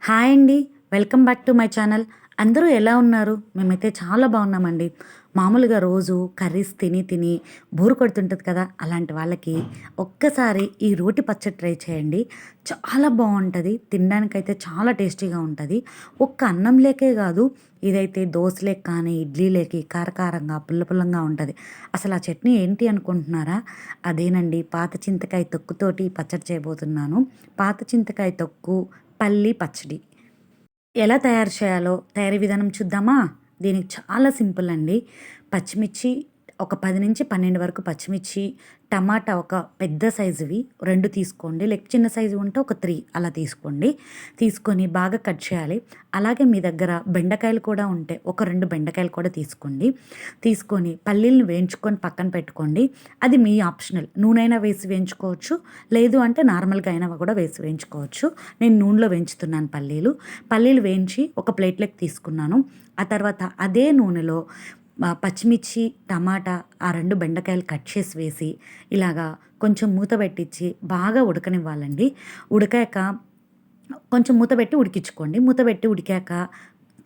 Hi అండి. Welcome back to my channel. అందరూ ఎలా ఉన్నారు? మేమైతే చాలా బాగున్నామండి. మామూలుగా రోజు కర్రీస్ తిని తిని బోర్ కొడుతుంటది కదా! అలాంటి వాళ్ళకి ఒక్కసారి ఈ రోటి పచ్చడి ట్రై చేయండి. చాలా బావుంటది. తినడానికైతే చాలా టేస్టీగా ఉంటది. ఒక్క అన్నంలేకే గాదు, ఇదైతే దోసలేకి కానీ, ఇడ్లీలేకి కారకారంగా, పుల్ల పుల్లంగా ఉంటది. అసలు ఆ చట్నీ ఏంటి అనుకుంటున్నారా? అదేనండి, పాత చింతకాయ తొక్కుతోటి పచ్చడి చేయబోతున్నాను. పాత చింతకాయ తొక్కు, పల్లి పచ్చడి. ఎలా తయారు చేయాలో తయారీ విధానం చూద్దామా? దీనికి చాలా సింపుల్ అండి. పచ్చిమిర్చి ఒక 10-12 వరకు పచ్చిమిర్చి, టమాటా ఒక పెద్ద సైజువి 2 తీసుకోండి. చిన్న సైజు ఉంటే ఒక 3 అలా తీసుకోండి. తీసుకొని బాగా కట్ చేయాలి. అలాగే మీ దగ్గర బెండకాయలు కూడా ఉంటే ఒక 2 బెండకాయలు కూడా తీసుకోండి. తీసుకొని పల్లీలను వేయించుకొని పక్కన పెట్టుకోండి. అది మీ ఆప్షనల్. నూనెైనా వేసి వేయించుకోవచ్చు. లేదు అంటే నార్మల్‌గా అయినా కూడా వేసి వేయించుకోవచ్చు. నేను నూనెలో వేయించుతున్నాను పల్లీలు. పల్లీలు వేయించి ఒక ప్లేట్‌లోకి తీసుకున్నాను. ఆ తర్వాత అదే నూనెలో పచ్చిమిర్చి, టమాటా, ఆ 2 బెండకాయలు కట్ చేసి వేసి, ఇలాగా కొంచెం మూత పెట్టించి బాగా ఉడకనివ్వాలండి. ఉడికాక కొంచెం మూత పెట్టి ఉడికించుకోండి. మూత పెట్టి ఉడికాక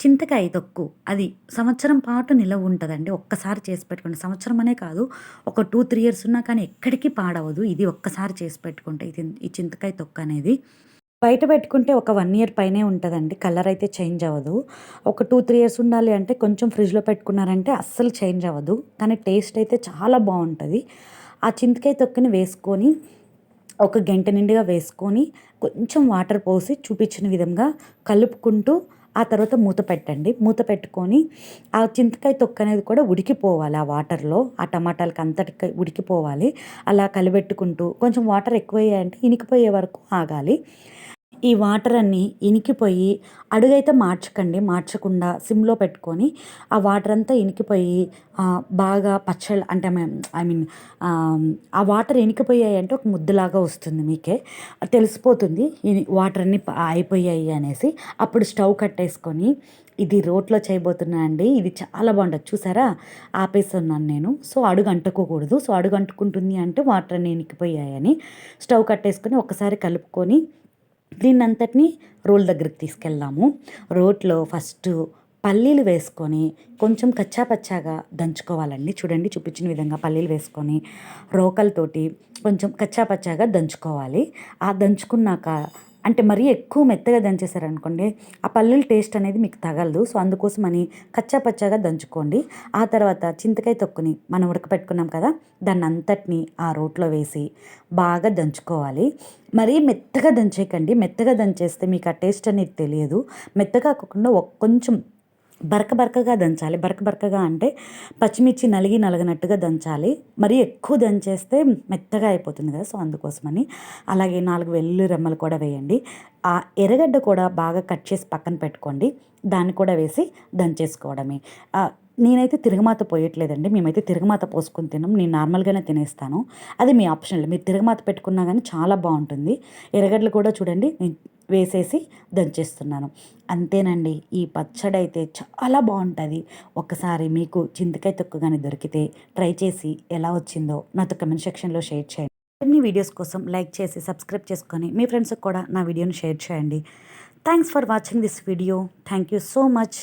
చింతకాయ తొక్కు అది సంవత్సరం పాటు నిలవ ఉంటదండి. ఒక్కసారి చేసి పెట్టుకోండి. సంవత్సరం అనే కాదు, ఒక 2, 3 ఇయర్స్ ఉన్నా కానీ ఎక్కడికి పాడవదు. ఇది ఒక్కసారి చేసి పెట్టుకుంటే ఈ చింతకాయ తొక్కనేది. బయట పెట్టుకుంటే ఒక 1 ఇయర్ పైనే ఉంటదండి. కలర్ అయితే చేంజ్ అవ్వదు. ఒక 2, 3 ఇయర్స్ ఉండాలి అంటే కొంచెం ఫ్రిడ్జ్‌లో పెట్టుకున్నారంటే అస్సలు చేంజ్ అవ్వదు. కానీ టేస్ట్ అయితే చాలా బావుంటది. ఆ చింతకాయ తొక్కని వేసుకొని ఒక గంట నిండుగా వేసుకొని కొంచెం వాటర్ పోసి చూపించిన విధంగా కలుపుకుంటూ ఆ తర్వాత మూత పెట్టండి. మూత పెట్టుకొని ఆ చింతకాయ తొక్కనేది కూడా ఉడికిపోవాలి ఆ వాటర్‌లో. ఆ టమాటాలకి అంతటికి ఉడికిపోవాలి. అలా కలిపెట్టుకుంటూ కొంచెం వాటర్ ఎక్కువయ్యాయంటే ఇనికిపోయే వరకు ఆగాలి. ఈ వాటర్ అన్నీ ఇనికిపోయి అడుగైతే మార్చకుండా సిమ్‌లో పెట్టుకొని ఆ వాటర్ అంతా ఇనికిపోయి బాగా అంటే ఐ మీన్ ఆ వాటర్ ఇనికిపోయాయంటే ఒక ముద్దలాగా వస్తుంది మీకే. తెలిసిపోతుంది వాటర్ అన్నీ అయిపోయాయి అనేసి. అప్పుడు స్టవ్ కట్టేసుకొని ఇది రోట్లో చేయబోతున్నా అండి. ఇది చాలా బావుంటది. చూసారా? ఆపేసున్నాను నేను. సో, అడుగు అంటుకోకూడదు. సో, అడుగు అంటుకుంటుంది అంటే వాటర్ అన్నీ ఇనికిపోయాయని. స్టవ్ కట్టేసుకొని ఒకసారి కలుపుకొని దీన్నంతటిని రోలు దగ్గరికి తీసుకెళ్దాము. రోట్లో ఫస్టు పల్లీలు వేసుకొని కొంచెం కచ్చా పచ్చాగా దంచుకోవాలండి. చూడండి, చూపించిన విధంగా పల్లీలు వేసుకొని రోకలతోటి కొంచెం కచ్చా పచ్చాగా దంచుకోవాలి. ఆ దంచుకున్నాక అంటే మరీ ఎక్కువ మెత్తగా దంచేసారనుకోండి, ఆ పల్లీల టేస్ట్ అనేది మీకు తగలదు. సో, అందుకోసమని కచ్చా పచ్చాగా దంచుకోండి. ఆ తర్వాత చింతకాయ తొక్కుని మనం ఉడకపెట్టుకున్నాం కదా! దాన్నంతటిని ఆ రోట్లో వేసి బాగా దంచుకోవాలి. మరీ మెత్తగా దంచేయకండి. మెత్తగా దంచేస్తే మీకు ఆ టేస్ట్ అనేది తెలియదు. మెత్తగా కాకుండా కొంచెం బరకగా దంచాలి. బరకగా అంటే పచ్చిమిర్చి నలగనట్టుగా దంచాలి. మరీ ఎక్కువ దంచేస్తే మెత్తగా అయిపోతుంది కదా! సో, అందుకోసమని. అలాగే 4 వెల్లుల్లి రెమ్మలు కూడా వేయండి. ఆ ఎర్రగడ్డ కూడా బాగా కట్ చేసి పక్కన పెట్టుకోండి. దాన్ని కూడా వేసి దంచేసుకోవడమే. నేనైతే తిరగమాత పోయట్లేదండి. మేమైతే తిరగమాత పోసుకొని తినం. నేను నార్మల్‌గానే తినేస్తాను. అది మీ ఆప్షనల్. మీరు తిరగమాత పెట్టుకున్నా గానీ చాలా బావుంటుంది. ఎర్రగడ్డలు కూడా చూడండి నేను వేసేసి దంచేస్తున్నాను. అంతేనండి. ఈ పచ్చడైతే చాలా బావుంటది. ఒక్కసారి మీకు చింతకాయ తొక్కు గాని దొరికితే ట్రై చేసి ఎలా వచ్చిందో నాతో కామెంట్ సెక్షన్‌లో షేర్ చేయండి. మరిన్ని వీడియోస్ కోసం లైక్ చేసి, సబ్స్క్రైబ్ చేసుకొని మీ ఫ్రెండ్స్‌కి కూడా నా వీడియోని షేర్ చేయండి. Thanks for watching this video. Thank you so much.